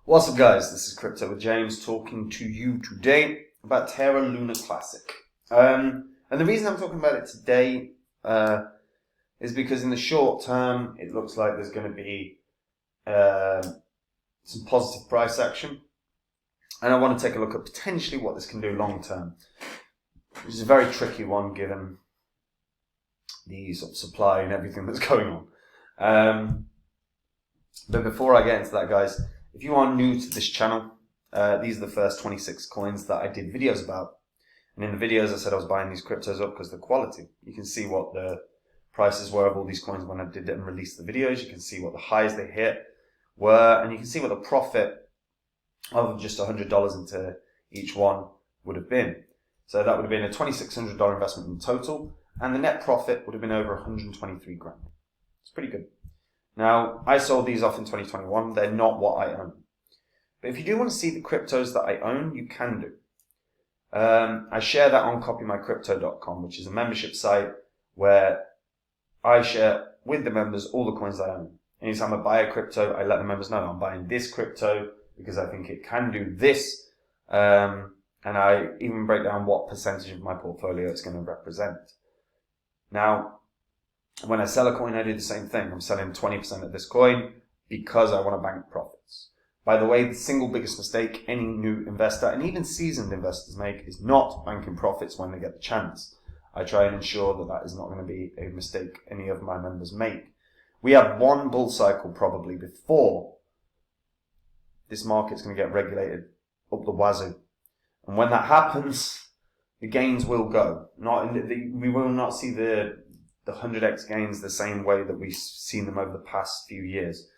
What's up, guys? This is Crypto with James talking to you today about Terra Luna Classic. And the reason I'm talking about it today is because in the short term, it looks like there's going to be some positive price action. And I want to take a look at potentially what this can do long term, which is a very tricky one given the sort of supply and everything that's going on. But before I get into that, guys, if you are new to this channel, these are the first 26 coins that I did videos about. And in the videos I said I was buying these cryptos up because of the quality. You can see what the prices were of all these coins when I did it and released the videos. You can see what the highs they hit were, and you can see what the profit of just $100 into each one would have been. So that would have been a $2,600 investment in total, and the net profit would have been over 123 grand. It's pretty good. Now, I sold these off in 2021. They're not what I own. But if you do want to see the cryptos that I own, you can do. I share that on copymycrypto.com, which is a membership site where I share with the members all the coins I own. Anytime I buy a crypto, I let the members know I'm buying this crypto because I think it can do this. And I even break down what percentage of my portfolio it's going to represent. Now, when I sell a coin, I do the same thing. I'm selling 20% of this coin because I want to bank profits. By the way, the single biggest mistake any new investor and even seasoned investors make is not banking profits when they get the chance. I try and ensure that that is not going to be a mistake any of my members make. We have one bull cycle probably before this market's going to get regulated up the wazoo. And when that happens, the gains will go. We will not see the 100x gains the same way that we've seen them over the past few years.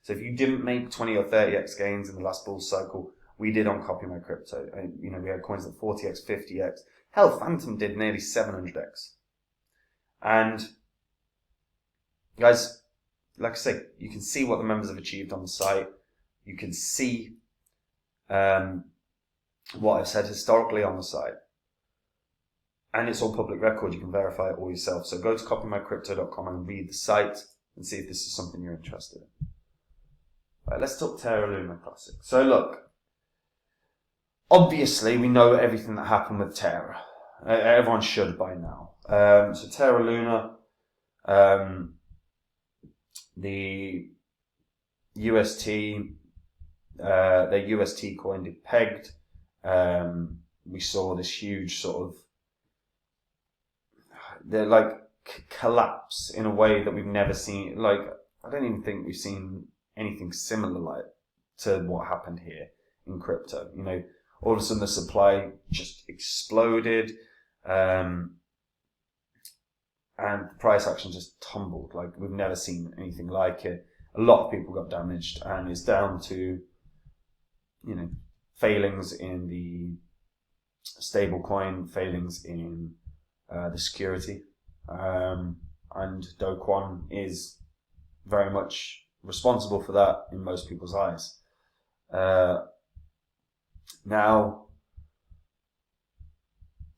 So if you didn't make 20 or 30x gains in the last bull cycle, we did on Copy My Crypto. We had coins at 40x, 50x. Hell, Phantom did nearly 700x. And guys, like I say, you can see what the members have achieved on the site. You can see what I've said historically on the site. And it's all public record. You can verify it all yourself. So go to copymycrypto.com and read the site and see if this is something you're interested in. Right, let's talk Terra Luna Classic. So look, obviously we know everything that happened with Terra. Everyone should by now. So Terra Luna, the UST, their UST coin did pegged. We saw this huge sort of, they're like collapse in a way that we've never seen. Like, I don't even think we've seen anything similar like to what happened here in crypto. All of a sudden the supply just exploded, and the price action just tumbled. Like, we've never seen anything like it. A lot of people got damaged, and it's down to, failings in the stablecoin, failings in the security, and Do Kwon is very much responsible for that in most people's eyes. Now,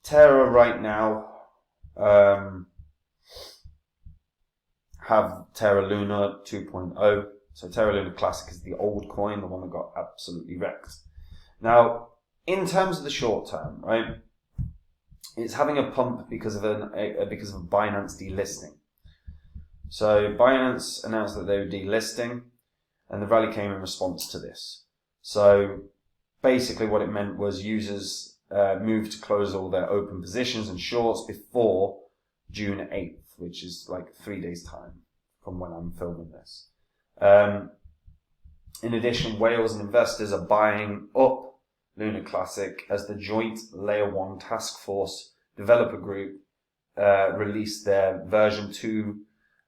Terra right now have Terra Luna 2.0. So Terra Luna Classic is the old coin, the one that got absolutely wrecked. Now, in terms of the short term, right, it's having a pump because of a Binance delisting. So Binance announced that they were delisting, and the rally came in response to this. So basically what it meant was users moved to close all their open positions and shorts before June 8th, which is like 3 days time from when I'm filming this. In addition, whales and investors are buying up Luna Classic as the joint Layer 1 Task Force developer group released their version 2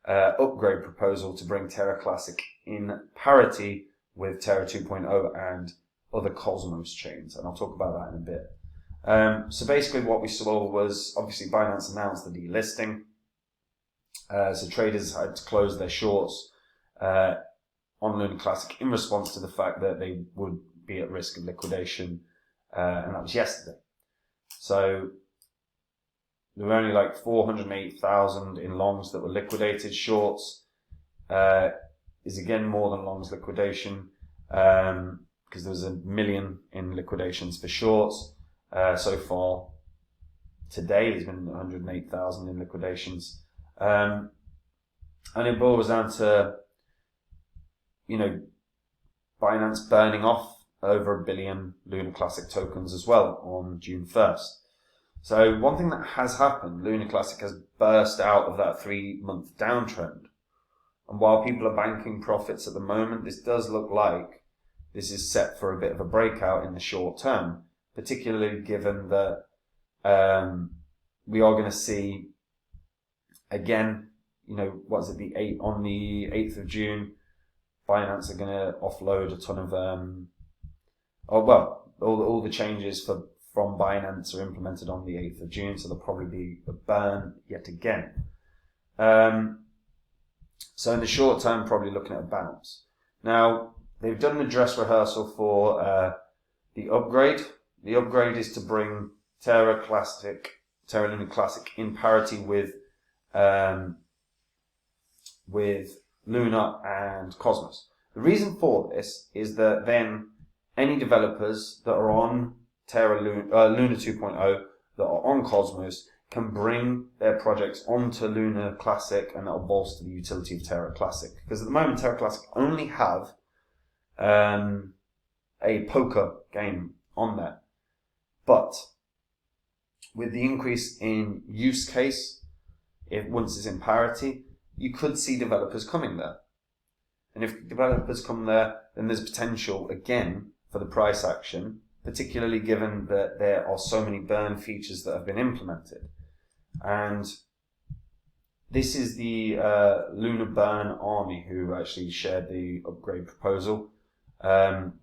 upgrade proposal to bring Terra Classic in parity with Terra 2.0 and other Cosmos chains. And I'll talk about that in a bit. So basically what we saw was, obviously Binance announced the delisting. So traders had to close their shorts on Luna Classic in response to the fact that they would be at risk of liquidation, and that was yesterday. So there were only like 408,000 in longs that were liquidated. Shorts is again more than longs liquidation. because there was 1 million in liquidations for shorts. So far today, there's been 108,000 in liquidations. And it boils down to, Binance burning off over 1 billion Luna Classic tokens as well on June 1st. So one thing that has happened, Luna Classic has burst out of that 3-month downtrend. And while people are banking profits at the moment, this does look like this is set for a bit of a breakout in the short term, particularly given that we are going to see, again, on the 8th of June, Binance are going to offload a ton of, all the changes from Binance are implemented on the 8th of June, so there'll probably be a burn yet again. So in the short term, probably looking at a bounce. Now, they've done the dress rehearsal for the upgrade. The upgrade is to bring Terra Luna Classic in parity with Luna and Cosmos. The reason for this is that then any developers that are on Luna 2.0 that are on Cosmos can bring their projects onto Luna Classic, and that'll bolster the utility of Terra Classic. Because at the moment, Terra Classic only have a poker game on there. But with the increase in use case, once it's in parity, you could see developers coming there. And if developers come there, then there's potential again for the price action, particularly given that there are so many burn features that have been implemented. And this is the Luna Burn Army who actually shared the upgrade proposal. And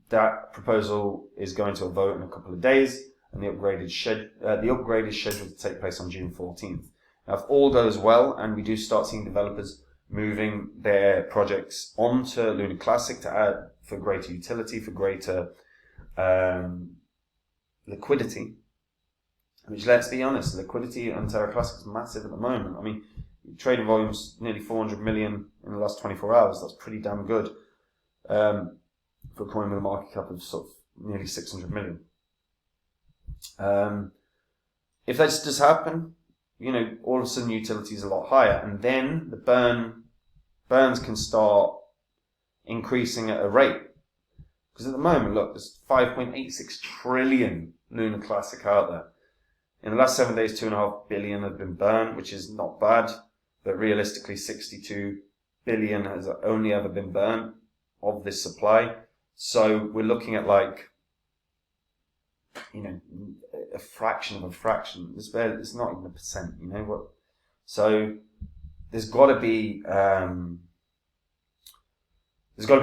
that proposal is going to a vote in a couple of days, and the upgrade is scheduled to take place on June 14th. Now, if all goes well and we do start seeing developers moving their projects onto Luna Classic to add for greater utility, for greater liquidity, which, let's be honest, liquidity on Terra Classic is massive at the moment. I mean, trading volume's nearly 400 million in the last 24 hours. That's pretty damn good for a coin with a market cap of sort of nearly 600 million. If that does happen, all of a sudden utility is a lot higher, and then the burns can start increasing at a rate. Because at the moment, look, there's 5.86 trillion Luna Classic out there. In the last 7 days, 2.5 billion have been burned, which is not bad, but realistically 62 billion has only ever been burned of this supply. So we're looking at a fraction of a fraction. It's not even a percent, So there's got to be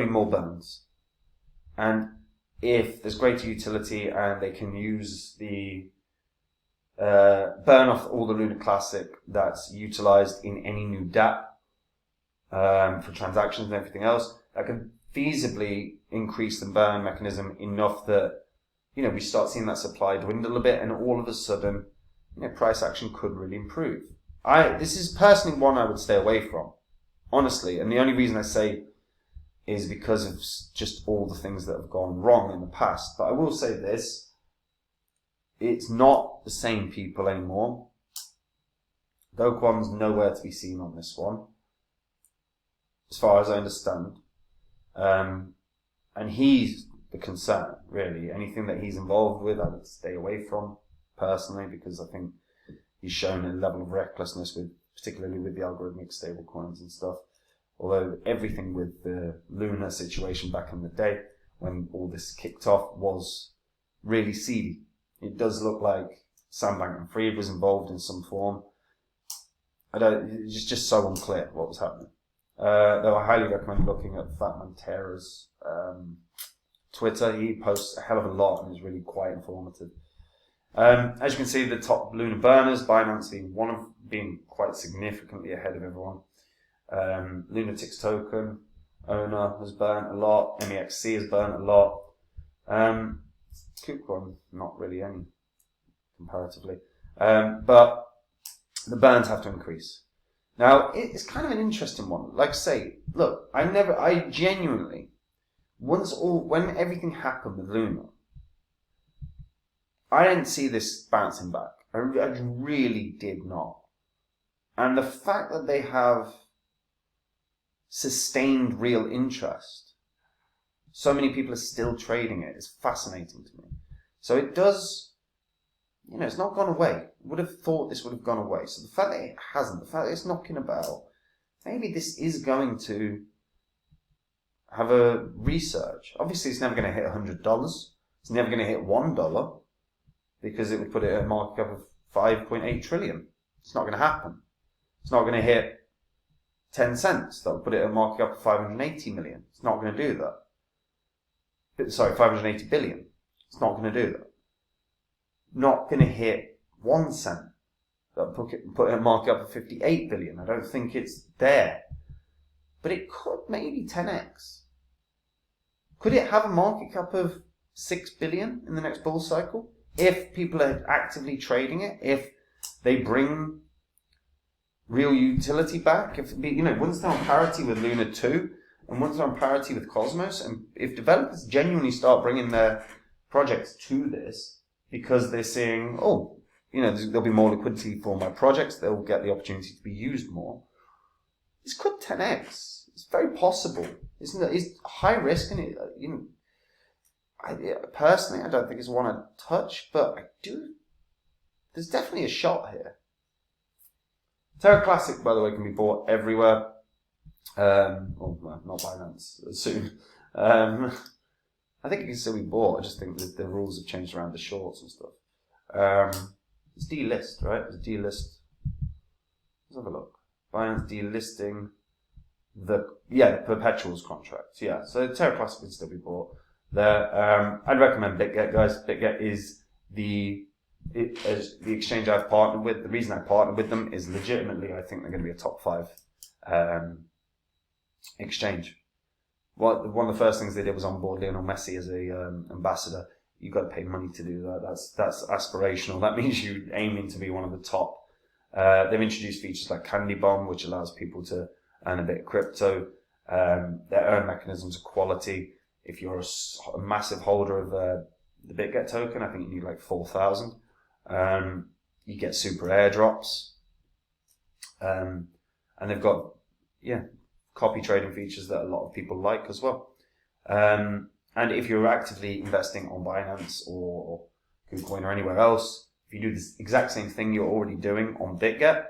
more burns. And if there's greater utility and they can use the burn off all the Luna Classic that's utilized in any new dApp for transactions and everything else, that can feasibly increase the burn mechanism enough that we start seeing that supply dwindle a bit, and all of a sudden, price action could really improve. This is personally one I would stay away from, honestly, and the only reason I say is because of just all the things that have gone wrong in the past. But I will say this: it's not the same people anymore. Do Kwon's nowhere to be seen on this one, as far as I understand. And he's the concern, really. Anything that he's involved with, I would stay away from, personally, because I think he's shown a level of recklessness, particularly with the algorithmic stablecoins and stuff. Although everything with the Luna situation back in the day, when all this kicked off, was really seedy. It does look like Sam Bankman-Fried was involved in some form. It's just so unclear what was happening. Though I highly recommend looking at Fatman Terra's Twitter. He posts a hell of a lot and is really quite informative. As you can see, the top Luna burners, Binance being quite significantly ahead of everyone. Lunatics token owner has burnt a lot. MEXC has burnt a lot. KuCoin, not really any comparatively. But the burns have to increase. Now, it's kind of an interesting one. Like I say, look, I genuinely when everything happened with Luna, I didn't see this bouncing back. I really did not. And the fact that they have sustained real interest, so many people are still trading it, is fascinating to me. So it does, it's not gone away. I would have thought this would have gone away. So the fact that it hasn't, the fact that it's knocking about, maybe this is going to have a research. Obviously, it's never going to hit $100. It's never going to hit $1 because it would put it at a market cap of 5.8 trillion. It's not going to happen. It's not going to hit 10 cents. That would put it at a market cap of 580 million. It's not going to do that. Sorry, 580 billion. It's not going to do that. Not going to hit 1 cent. That would put it at a market cap of 58 billion. I don't think it's there. But it could maybe 10x. Could it have a market cap of 6 billion in the next bull cycle? If people are actively trading it, if they bring real utility back, if once they're on parity with Luna 2, and once they're on parity with Cosmos, and if developers genuinely start bringing their projects to this, because they're seeing, there'll be more liquidity for my projects, they'll get the opportunity to be used more. This could 10x. It's very possible. It's high risk, and personally, I don't think it's one I'd touch, but I do. There's definitely a shot here. Terra Classic, by the way, can be bought everywhere. Not Binance, soon. I think it can still be bought. I just think that the rules have changed around the shorts and stuff. It's delist, right? It's delist. Let's have a look. Binance delisting the perpetuals contracts. Yeah, so Terra Classic can still be bought there. I'd recommend BitGet, guys. BitGet is the exchange I've partnered with. The reason I partnered with them is legitimately I think they're going to be a top 5 exchange. One of the first things they did was onboard Lionel Messi as a ambassador. You've got to pay money to do that. That's aspirational. That means you're aiming to be one of the top. They've introduced features like Candy Bomb, which allows people to earn a bit of crypto. Their earn mechanisms are quality. If you're a massive holder of the BitGet token, I think you need like 4,000. You get super airdrops. And they've got, copy trading features that a lot of people like as well. And if you're actively investing on Binance or KuCoin or anywhere else, if you do this exact same thing you're already doing on BitGet,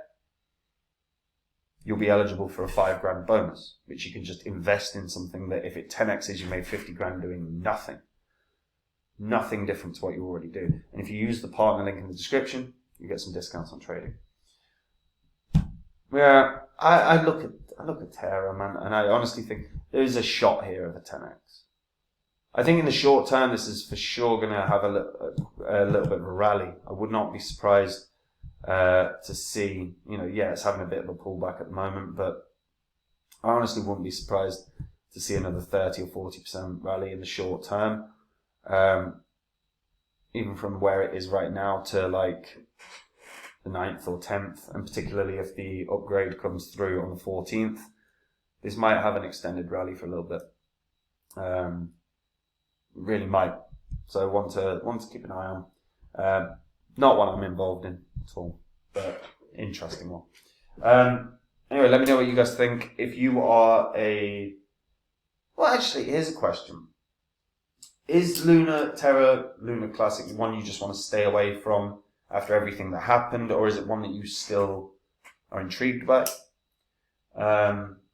you'll be eligible for a $5,000 bonus, which you can just invest in something that if it 10x's, you made $50,000 doing nothing. Nothing different to what you already do. And if you use the partner link in the description, you get some discounts on trading. Yeah, I look at Terra, man, and I honestly think there is a shot here of a 10x. I think in the short term, this is for sure going to have a little bit of a rally. I would not be surprised to see, it's having a bit of a pullback at the moment, but I honestly wouldn't be surprised to see another 30 or 40% rally in the short term. Even from where it is right now to like the 9th or 10th, and particularly if the upgrade comes through on the 14th, this might have an extended rally for a little bit. Really might. So want to keep an eye on. Not one I'm involved in at all, but interesting one. Anyway, let me know what you guys think. If you are actually, here's a question. Is Terra Luna Classic one you just want to stay away from after everything that happened, or is it one that you still are intrigued by?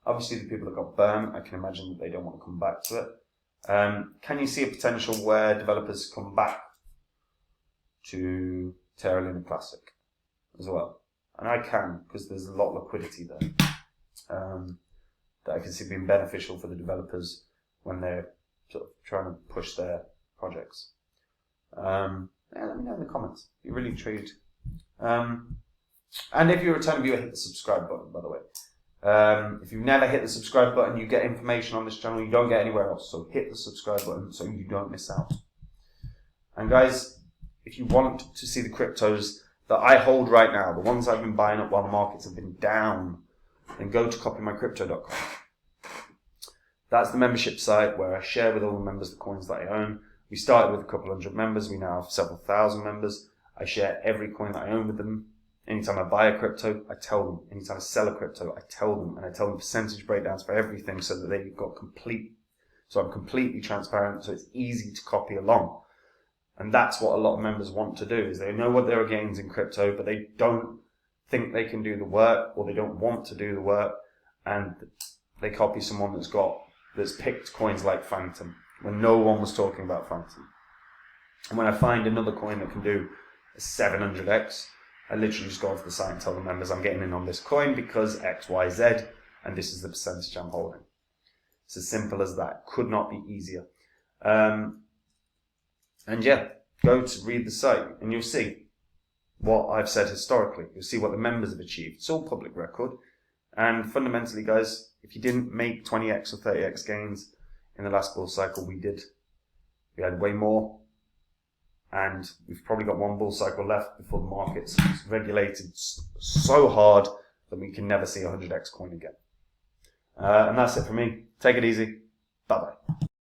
Obviously, the people that got burnt, I can imagine that they don't want to come back to it. Can you see a potential where developers come back to Terra Luna Classic as well? And I can, because there's a lot of liquidity there that I can see being beneficial for the developers when they're sort of trying to push their projects. Let me know in the comments. You're really intrigued. And if you're a returning viewer, hit the subscribe button, by the way. If you've never hit the subscribe button, you get information on this channel you don't get anywhere else. So hit the subscribe button so you don't miss out. And guys, if you want to see the cryptos that I hold right now, the ones I've been buying up while the markets have been down, then go to copymycrypto.com. That's the membership site where I share with all the members the coins that I own. We started with a couple hundred members. We now have several thousand members. I share every coin that I own with them. Anytime I buy a crypto, I tell them. Anytime I sell a crypto, I tell them. And I tell them percentage breakdowns for everything so that they've got so I'm completely transparent, so it's easy to copy along. And that's what a lot of members want to do, is they know what there are gains in crypto, but they don't think they can do the work, or they don't want to do the work, and they copy someone that's picked coins like Phantom, when no one was talking about Phantom. And when I find another coin that can do a 700x, I literally just go onto the site and tell the members I'm getting in on this coin because X, Y, Z, and this is the percentage I'm holding. It's as simple as that. Could not be easier. And yeah, go to read the site and you'll see what I've said historically. You'll see what the members have achieved. It's all public record. And fundamentally, guys, if you didn't make 20x or 30x gains in the last bull cycle, we did. We had way more. And we've probably got one bull cycle left before the market's regulated so hard that we can never see a 100x coin again. And that's it for me. Take it easy. Bye-bye.